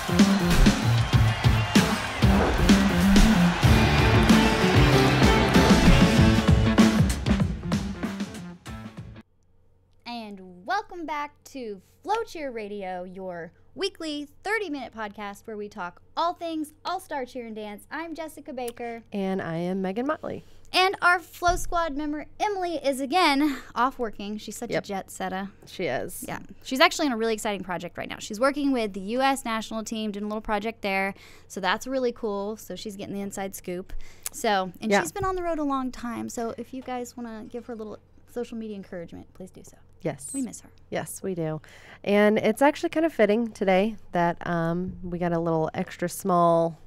And welcome back to FloCheer Radio, your weekly 30-minute podcast where we talk all things all-star cheer and dance. I'm Jessica Baker. And I am Megan Motley. And our Flow Squad member, Emily, is again off working. She's such a jet setter. She is. Yeah. She's actually in a really exciting project right now. She's working with the U.S. national team, doing a little project there. So that's really cool. So she's getting the inside scoop. So, and she's been on the road a long time. So if you guys want to give her a little social media encouragement, please do so. Yes. We miss her. Yes, we do. And it's actually kind of fitting today that we got a little extra small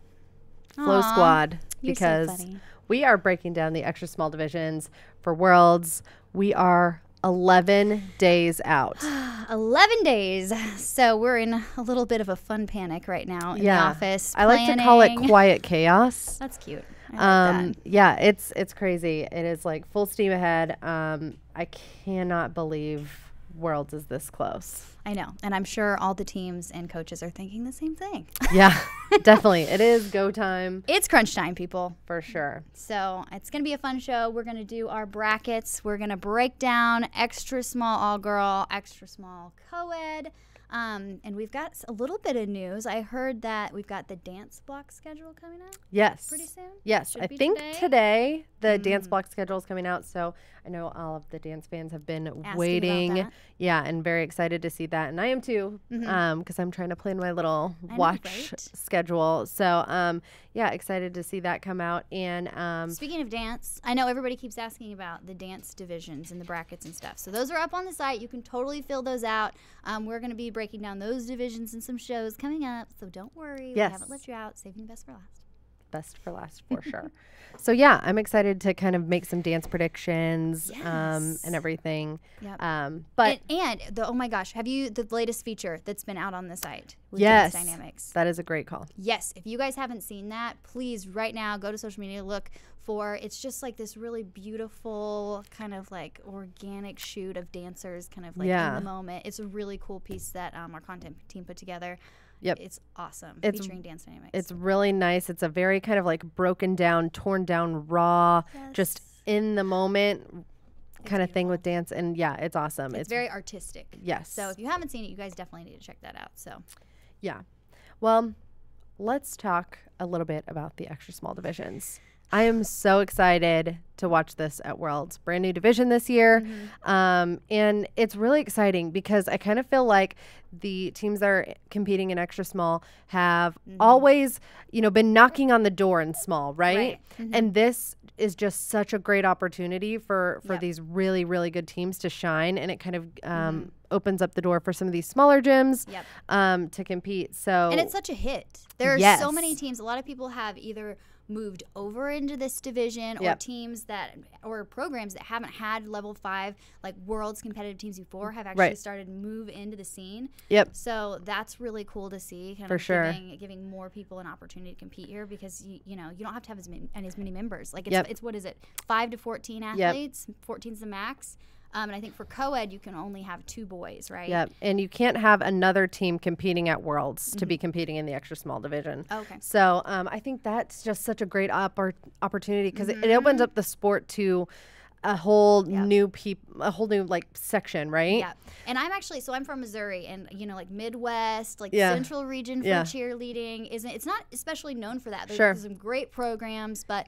Flow Squad because so funny. We are breaking down the extra small divisions for Worlds. We are 11 days out. 11 days. So we're in a little bit of a fun panic right now in the office. I like to call it quiet chaos. That's cute. I like that. Yeah, it's crazy. It is like full steam ahead. I cannot believe Worlds is this close. I know. And I'm sure all the teams and coaches are thinking the same thing. Yeah, definitely. It is go time. It's crunch time, people. For sure. So it's going to be a fun show. We're going to do our brackets. We're going to break down extra small all-girl, extra small co-ed. And we've got a little bit of news. I heard that we've got the dance block schedule coming out. Yes. Pretty soon? Yes. I think today the dance block schedule is coming out. So I know all of the dance fans have been waiting. Yeah, and very excited to see that. And I am too, because I'm trying to plan my little watch schedule. So, yeah, excited to see that come out. And speaking of dance, I know everybody keeps asking about the dance divisions and the brackets and stuff. So those are up on the site. You can totally fill those out. We're going to be breaking down those divisions and some shows coming up. So don't worry. Yes. We haven't let you out. Saving the best for last. Best for last, for sure. So, yeah, I'm excited to kind of make some dance predictions and everything. Yep. But oh my gosh, have you the latest feature that's been out on the site with Dance Dance Dynamics? That is a great call. Yes. If you guys haven't seen that, please right now go to social media, look for it's just like this really beautiful kind of like organic shoot of dancers kind of like in the moment. It's a really cool piece that our content team put together. Yep. It's awesome. Featuring Dance Dynamics. It's really nice. It's a very kind of like broken down, torn down, raw, just in the moment kind of thing with dance. And yeah, it's awesome. It's very artistic. Yes. So if you haven't seen it, you guys definitely need to check that out. So yeah. Well, let's talk a little bit about the extra small divisions. I am so excited to watch this at Worlds. Brand new division this year. And it's really exciting because I kind of feel like the teams that are competing in extra small have always, been knocking on the door in small, right? And this is just such a great opportunity for these really, really good teams to shine. And it kind of opens up the door for some of these smaller gyms to compete. So, and it's such a hit. There are so many teams. A lot of people have either moved over into this division or teams or programs that haven't had level 5 like Worlds competitive teams before have actually started to move into the scene. So that's really cool to see, kind of giving more people an opportunity to compete here because you don't have to have as many members. Like it's what is it, 5 to 14 athletes? 14's the max. And I think for co-ed, you can only have 2 boys, right? Yep. And you can't have another team competing at Worlds to be competing in the extra small division. Okay. So I think that's just such a great opportunity because it opens up the sport to a whole new like section, right? Yeah. And I'm from Missouri and like Midwest, like central region for cheerleading it's not especially known for that. There's some great programs, but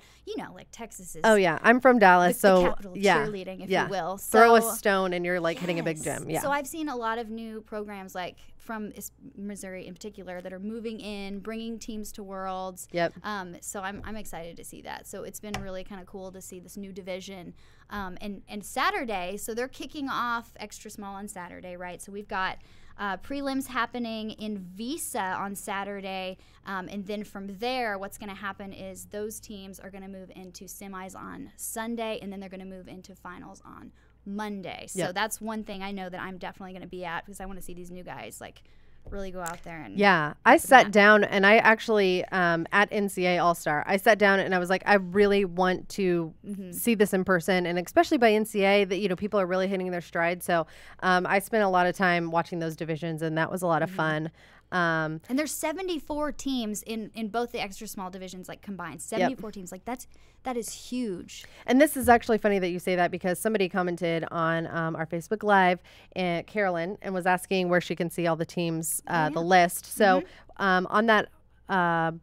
like Texas is I'm from Dallas, the capital of cheerleading, if you will. So, throw a stone and you're like hitting a big gym. Yeah. So I've seen a lot of new programs like from Missouri in particular that are moving in, bringing teams to Worlds. Yep. So I'm excited to see that. So it's been really kind of cool to see this new division. And Saturday, so they're kicking off extra small on Saturday, right? So we've got prelims happening in Visa on Saturday. And then from there, what's going to happen is those teams are going to move into semis on Sunday, and then they're going to move into finals on Monday. So that's one thing I know that I'm definitely going to be at because I want to see these new guys like really go out there and I sat down and I actually at NCAA All-Star I sat down and I was like, I really want to see this in person, and especially by NCAA that people are really hitting their stride. So I spent a lot of time watching those divisions, and that was a lot of fun. And there's 74 teams in both the extra small divisions, like combined. 74 teams. Like that is huge. And this is actually funny that you say that, because somebody commented on our Facebook Live, Carolyn, and was asking where she can see all the teams, the list. So on that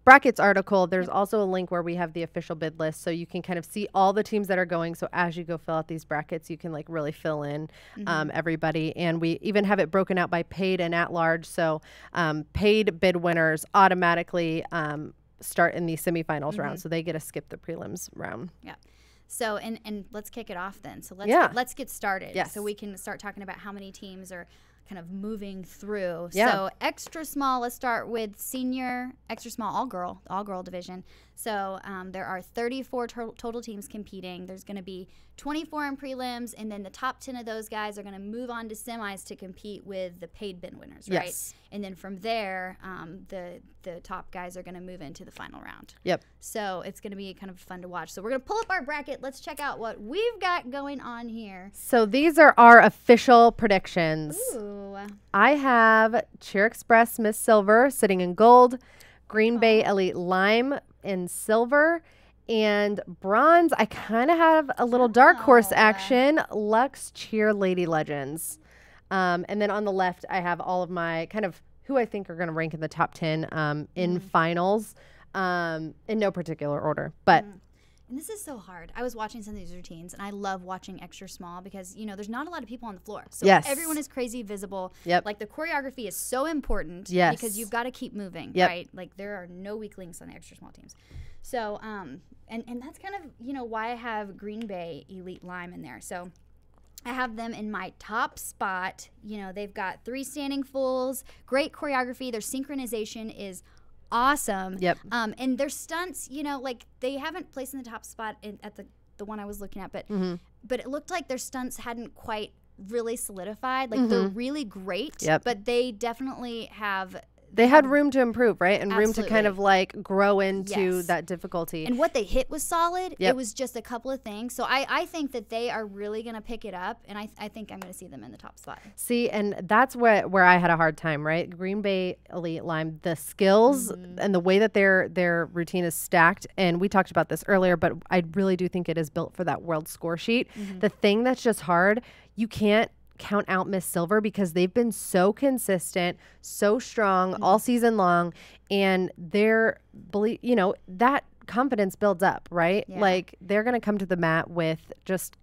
brackets article, there's also a link where we have the official bid list, so you can kind of see all the teams that are going. So as you go fill out these brackets, you can like really fill in everybody. And we even have it broken out by paid and at large. So paid bid winners automatically start in the semifinals round, so they get to skip the prelims round. Yeah. So and let's kick it off then. So let's get started. Yes. So we can start talking about how many teams are kind of moving through. Yeah. So extra small, let's start with senior extra small all girl division. So there are 34 total teams competing. There's going to be 24 in prelims, and then the top 10 of those guys are going to move on to semis to compete with the paid bid winners, right? Yes. And then from there, the top guys are going to move into the final round. Yep. So it's going to be kind of fun to watch. So we're going to pull up our bracket. Let's check out what we've got going on here. So these are our official predictions. Ooh. I have Cheer Express Miss Silver sitting in gold, Green Bay Elite Lime in silver, and bronze. I kind of have a little dark horse action, Lux Cheer Lady Legends. And then on the left, I have all of my kind of who I think are going to rank in the top 10 in finals, in no particular order. But And this is so hard. I was watching some of these routines, and I love watching extra small because, you know, there's not a lot of people on the floor. So everyone is crazy visible. Yep. Like, the choreography is so important Yes. because you've got to keep moving, Yep. right? Like, there are no weak links on the extra small teams. So, and that's kind of, you know, why I have Green Bay Elite Lime in there. So I have them in my top spot. You know, they've got 3 standing fulls, great choreography. Their synchronization is awesome. Yep. And their stunts, you know, like they haven't placed in the top spot at the one I was looking at, but it looked like their stunts hadn't quite really solidified. Like they're really great, but they definitely have. They had room to improve, right? And room to kind Absolutely. of like grow into Yes. that difficulty. And what they hit was solid. Yep. It was just a couple of things. So I think that they are really going to pick it up, and I think I'm going to see them in the top spot. See, and that's where I had a hard time, right? Green Bay Elite Lime, the skills and the way that their routine is stacked, and we talked about this earlier, but I really do think it is built for that world score sheet. The thing that's just hard, you can't count out Miss Silver because they've been so consistent, so strong all season long, and you know, that confidence builds up, right? Yeah. Like they're going to come to the mat with just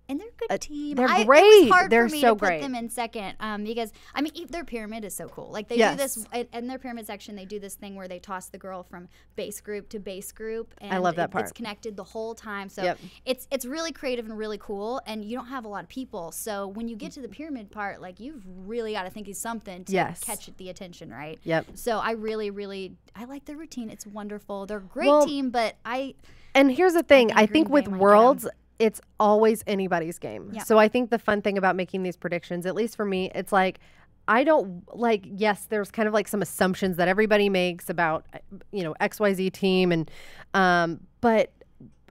And they're a good team. they're It great. was hard They're for me so to put great. them in second because, I mean, their pyramid is so cool. Like, they Yes. do this, in their pyramid section, they do this thing where they toss the girl from base group to base group. And I love that part. It's connected the whole time. So Yep. it's really creative and really cool, and you don't have a lot of people. So when you get to the pyramid part, like, you've really got to think of something to Yes. catch the attention, right? Yep. So I really, I like their routine. It's wonderful. They're a great Well, team, but And here's the thing, I think Green with Bay might get 'em. Worlds, it's always anybody's game. Yeah. So I think the fun thing about making these predictions, at least for me, it's like, I don't like, yes, there's kind of like some assumptions that everybody makes about, you know, XYZ team. And, but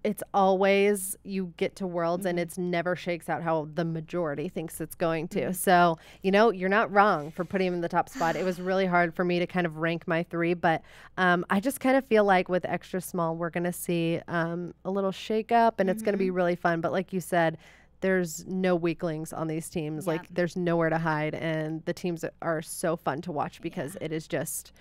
it's always, you get to Worlds and it's never shakes out how the majority thinks it's going to. So, you know, you're not wrong for putting him in the top spot. It was really hard for me to kind of rank my 3, but I just kind of feel like with extra small, we're going to see a little shake up, and it's going to be really fun. But like you said, there's no weaklings on these teams. Like there's nowhere to hide, and the teams are so fun to watch because it is just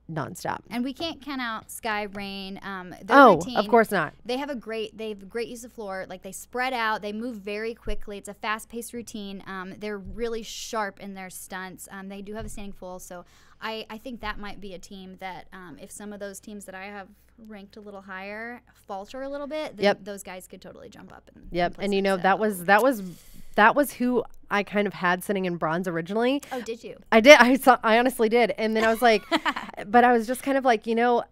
nonstop. And we can't count out Sky Rain. Oh, routine, of course not. They have great use of floor. Like, they spread out, they move very quickly. It's a fast-paced routine. They're really sharp in their stunts. They do have a standing full, so I think that might be a team that if some of those teams that I have ranked a little higher falter a little bit, then those guys could totally jump up. And you know, that was who I kind of had sitting in bronze originally. Oh, did you? I did. I honestly did. And then I was like, but I was just kind of like, you know,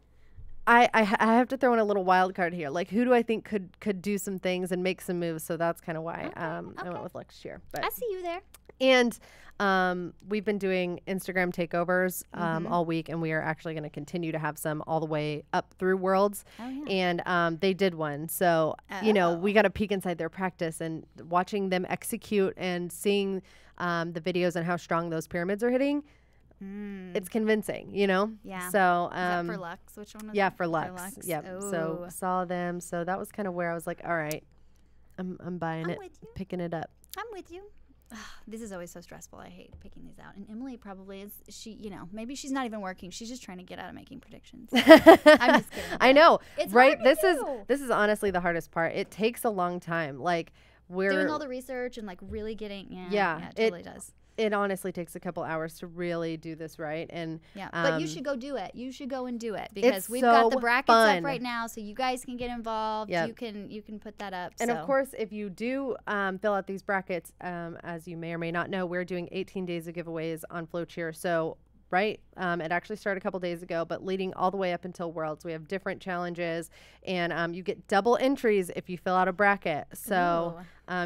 I have to throw in a little wild card here. Like, who do I think could do some things and make some moves? So that's kind of why I went with FloCheer. But I see you there. And we've been doing Instagram takeovers all week, and we are actually going to continue to have some all the way up through Worlds. Oh, yeah. And they did one. So, you know, we got a peek inside their practice and watching them execute and seeing the videos and how strong those pyramids are hitting. it's convincing, you know? Yeah. So, Is that for Lux? Which one was yeah, it? for Lux. Yep. So Oh. saw them. So that was kind of where I was like, all right, I'm buying it, with you. picking it up. I'm with you. This is always so stressful. I hate picking these out. And Emily probably is, maybe she's not even working. She's just trying to get out of making predictions. I'm just kidding. I know, It's right? hard to do. This is honestly the hardest part. It takes a long time. Like we're doing all the research and like really getting, yeah, it totally does. It honestly takes a couple hours to really do this right. And yeah, but you should go do it. You should go and do it because it's we've got the so brackets fun. up right now, so you guys can get involved. Yep. You can put that up. And of course, if you do fill out these brackets, as you may or may not know, we're doing 18 days of giveaways on FloCheer. So right, it actually started a couple days ago, but leading all the way up until Worlds, we have different challenges, and you get double entries if you fill out a bracket. So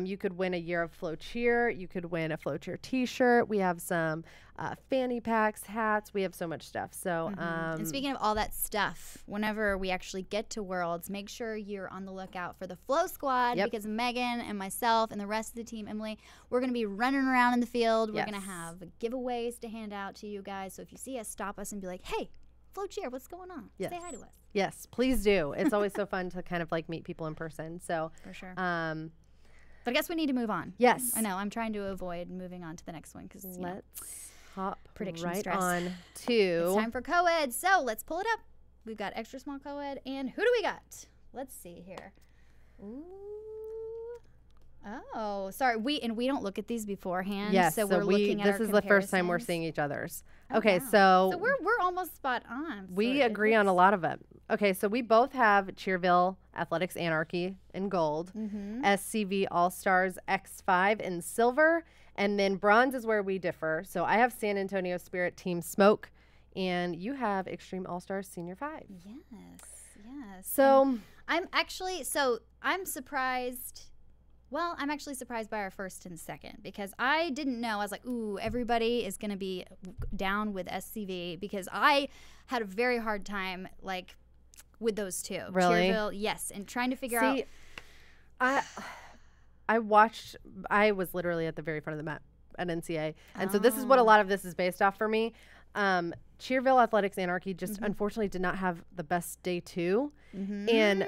you could win a year of FloCheer. You could win a FloCheer T-shirt. We have some fanny packs, hats. We have so much stuff. So and speaking of all that stuff, whenever we actually get to Worlds, make sure you're on the lookout for the Flow Squad because Megan and myself and the rest of the team, Emily, we're going to be running around in the field. We're going to have giveaways to hand out to you guys. So if you see us, stop us and be like, hey, FloCheer, what's going on? Yes. Say hi to us. Yes, please do. It's always so fun to kind of like meet people in person. So for sure. But I guess we need to move on. Yes. I know. I'm trying to avoid moving on to the next one because let's hop prediction right stress. on to. It's time for co-ed. So let's pull it up. We've got extra small co-ed, and who do we got? Let's see here. Ooh. Oh, sorry. We don't look at these beforehand. Yes. So we're looking at this our is the first time we're comparisons. seeing each other's. Oh, Okay, wow. so we're almost spot on. we agree on a lot of it. Okay, so we both have Cheerville Athletics Anarchy in gold, SCV All Stars X5 in silver, and then bronze is where we differ. So I have San Antonio Spirit Team Smoke, and you have Extreme All Stars Senior 5. Yes. So I'm surprised. Well, I'm actually surprised by our first and second because I didn't know. I was like, ooh, everybody is going to be down with SCV because I had a very hard time like with those two. Really? Cheerville, yes, and trying to figure out. I was literally at the very front of the map at NCA. And so this is what a lot of this is based off for me. Cheerville Athletics Anarchy just unfortunately did not have the best day 2. And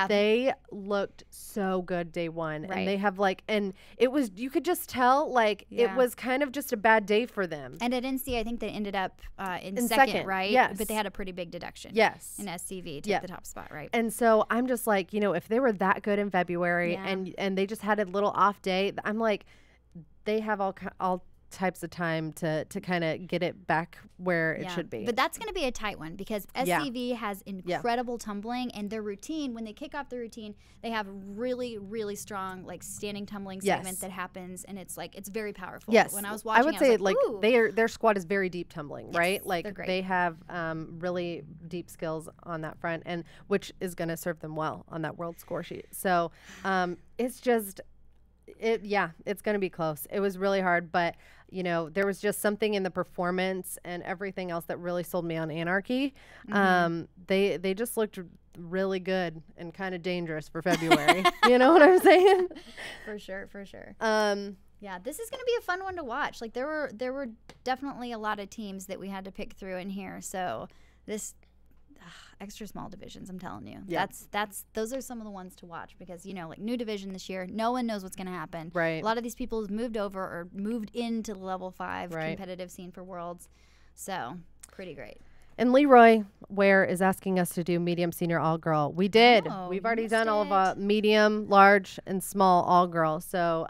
they looked so good day 1. Right. And they have and it was, you could just tell it was kind of just a bad day for them. And at NCA, I think they ended up in second, right? Yes. But they had a pretty big deduction. Yes. In SCV, took the top spot, right? And so I'm just like, if they were that good in February and they just had a little off day, I'm like, they have all types of time to kind of get it back where it should be. But that's going to be a tight one because SCV has incredible tumbling, and their routine, when they kick off the routine, they have really, really strong standing tumbling segment that happens, and it's very powerful. Yes. When I was watching, I would say ooh. their squad is very deep tumbling, right? They're great. They have really deep skills on that front, and which is going to serve them well on that world score sheet. So it's just it's going to be close. It was really hard, but there was just something in the performance and everything else that really sold me on Anarchy. They just looked really good and kind of dangerous for February. You know what I'm saying? For sure. Yeah, this is going to be a fun one to watch. There were definitely a lot of teams that we had to pick through in here. So this extra small divisions, I'm telling you. Yeah. Those are some of the ones to watch because new division this year, no one knows what's going to happen. Right. A lot of these people have moved over or moved into the level 5 right. competitive scene for Worlds. So, pretty great. And Leroy Ware is asking us to do medium senior all girl. We did. We've already done all of medium, large, and small all girl. So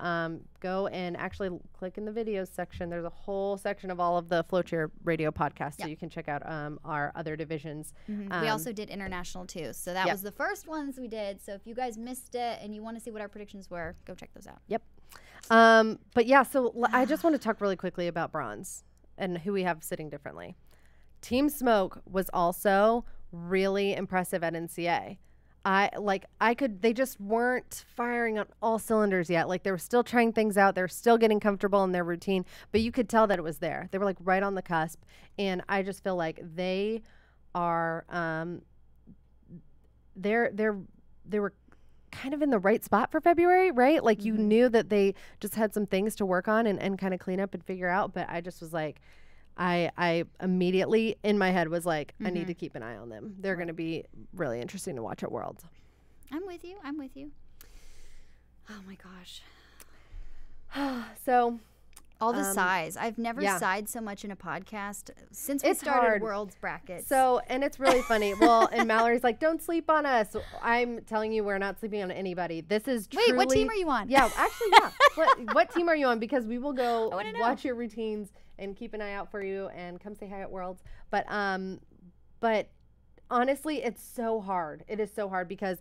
go and actually click in the videos section. There's a whole section of all of the FloCheer radio podcasts, so you can check out our other divisions. We also did international too. So that was the first ones we did. So if you guys missed it and you want to see what our predictions were, go check those out. Yep. But yeah, so I just want to talk really quickly about bronze and who we have sitting differently. Team Smoke was also really impressive at NCA. They just weren't firing on all cylinders yet. They were still trying things out. They were still getting comfortable in their routine, but you could tell that it was there. They were right on the cusp. And I just feel like they are, they were kind of in the right spot for February, right? You knew that they just had some things to work on and kind of clean up and figure out. But I just was like, I immediately in my head was like, I need to keep an eye on them. They're going to be really interesting to watch at Worlds. I'm with you. Oh my gosh. So all the sighs. I've never sighed so much in a podcast since we started hard. Worlds brackets. So, and it's really funny. Well, and Mallory's like, don't sleep on us. I'm telling you, we're not sleeping on anybody. This is truly. Wait, what team are you on? Yeah, actually, yeah. What team are you on? Because we will go watch your routines and keep an eye out for you and come say hi at Worlds. But honestly, it's so hard. It is so hard because,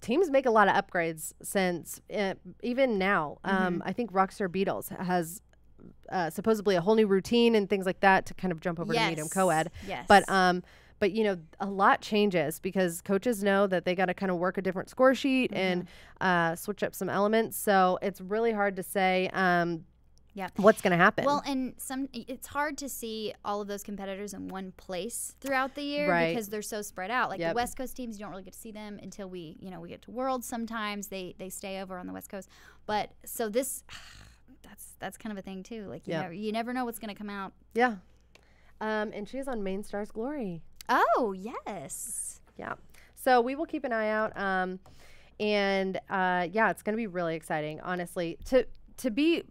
teams make a lot of upgrades since even now. I think Rockstar Beatles has supposedly a whole new routine and things like that to kind of jump over to medium co-ed. Yes. But a lot changes because coaches know that they got to kind of work a different score sheet and switch up some elements. So it's really hard to say what's going to happen. Well, and it's hard to see all of those competitors in one place throughout the year because they're so spread out. Like the West Coast teams, you don't really get to see them until we get to Worlds. Sometimes they stay over on the West Coast. But so this, that's kind of a thing too. Like you never know what's going to come out. Yeah. And she's on Main Stars Glory. Oh yes. Yeah. So we will keep an eye out. It's going to be really exciting. Honestly, to be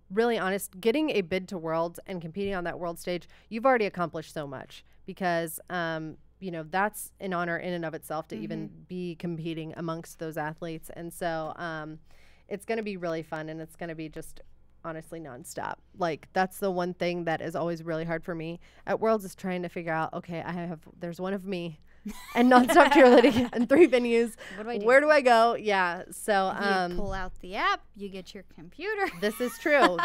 really honest, getting a bid to Worlds and competing on that world stage, you've already accomplished so much because, that's an honor in and of itself to even be competing amongst those athletes. And so it's going to be really fun and it's going to be just honestly nonstop. Like that's the one thing that is always really hard for me at Worlds is trying to figure out, okay, there's one of me and nonstop cheerleading in 3 venues. What do I do? Where do I go? Yeah. So you pull out the app, you get your computer. This is true.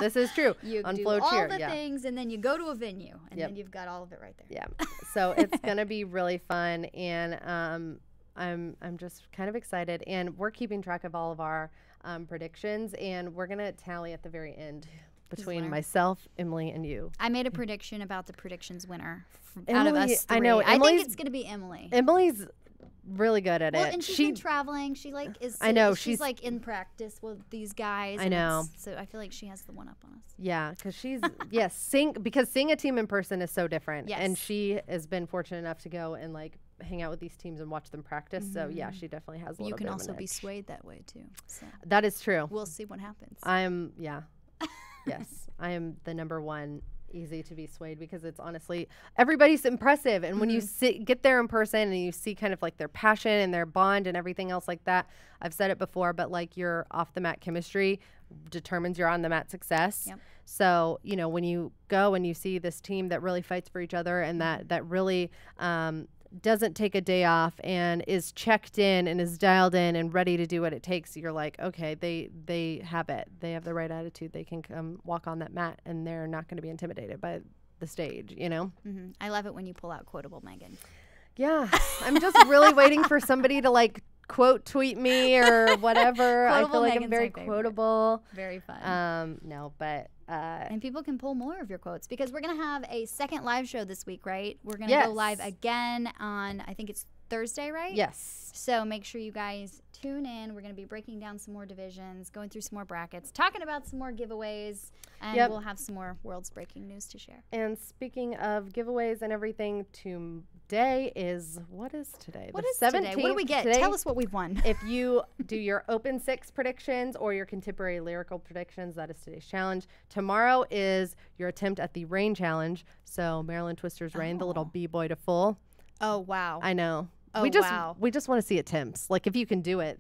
You on do FloCheer, all the things, and then you go to a venue, and Yep. then you've got all of it right there. Yeah. So it's gonna be really fun, and I'm just kind of excited, and we're keeping track of all of our predictions, and we're gonna tally at the very end between myself, Emily, and you. I made a prediction about the predictions winner Emily, out of us 3. I know. I think it's going to be Emily. Emily's really good at it. And she's been traveling. She is. I know. She's like in practice with these guys. I know. So I feel like she has the one up on us. Yeah, because she's because seeing a team in person is so different. Yes. And she has been fortunate enough to go and like hang out with these teams and watch them practice. So yeah, she definitely has a little bit of an edge. You can also be swayed that way too. So that is true. We'll see what happens. Yes, I am the number one easy to be swayed because it's honestly everybody's impressive, and when you get there in person and you see kind of like their passion and their bond and everything else like that, I've said it before, but like your off the mat chemistry determines your on the mat success. Yep. So when you go and you see this team that really fights for each other and that really doesn't take a day off and is checked in and is dialed in and ready to do what it takes, you're like, okay, they have it. They have the right attitude. They can come walk on that mat and they're not going to be intimidated by the stage, I love it when you pull out quotable Megan. Yeah. I'm just really waiting for somebody to like quote tweet me or whatever. I feel like I'm very quotable. Very fun. And people can pull more of your quotes because we're going to have a second live show this week, right? We're going to go live again on, I think it's Thursday, right? Yes. So make sure you guys tune in. We're going to be breaking down some more divisions, going through some more brackets, talking about some more giveaways, and we'll have some more Worlds breaking news to share. And speaking of giveaways and everything, today is, what is today? What is 17th today? What do we get? Today, tell us what we've won. If you do your Open 6 predictions or your contemporary lyrical predictions, that is today's challenge. Tomorrow is your attempt at the Rain Challenge. So Maryland Twisters Rain, the little B-boy to full. Oh, wow. I know. Oh, we just want to see attempts. Like if you can do it,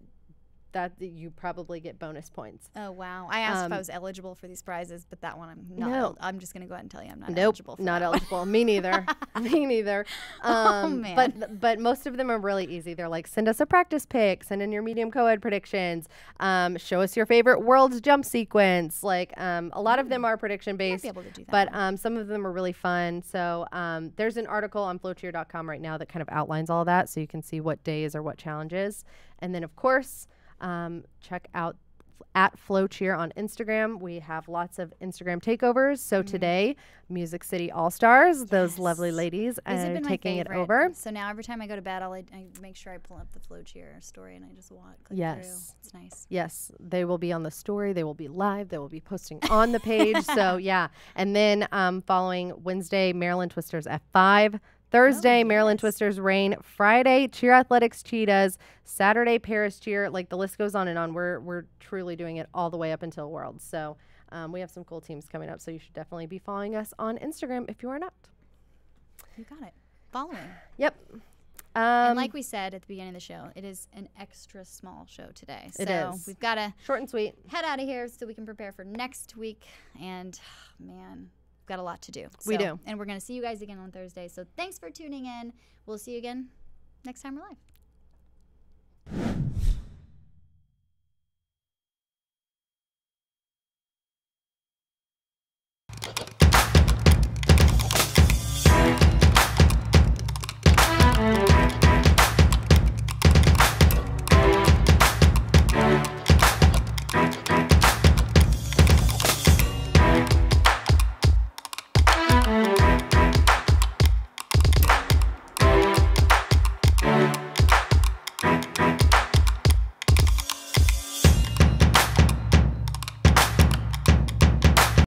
that you probably get bonus points. Oh, wow. I asked if I was eligible for these prizes, but that one I'm not. No. I'm just going to go ahead and tell you I'm not eligible for not that eligible. One. Me neither. Me neither. Oh, man. But most of them are really easy. They're like, send us a practice pick, send in your medium co-ed predictions, show us your favorite Worlds jump sequence. Like a lot of them are prediction based, be able to do that but some of them are really fun. So there's an article on FloCheer.com right now that kind of outlines all that, so you can see what days or what challenges. And then of course, check out at FloCheer on Instagram. We have lots of Instagram takeovers. So today, Music City All-Stars, those lovely ladies, are taking it over. So now every time I go to bed, I make sure I pull up the FloCheer story and I just click through. It's nice. Yes, they will be on the story. They will be live. They will be posting on the page. So yeah, and then following Wednesday, Maryland Twisters F5. Thursday, Maryland Twisters Rain. Friday, Cheer Athletics Cheetahs. Saturday, Paris Cheer. Like the list goes on and on. We're truly doing it all the way up until Worlds. So we have some cool teams coming up. So you should definitely be following us on Instagram if you are not. You got it. Following. Yep. And like we said at the beginning of the show, it is an extra small show today. So it is. We've got to short and sweet. Head out of here so we can prepare for next week. And man, we've got a lot to do. We do. And we're going to see you guys again on Thursday. So thanks for tuning in. We'll see you again next time we're live.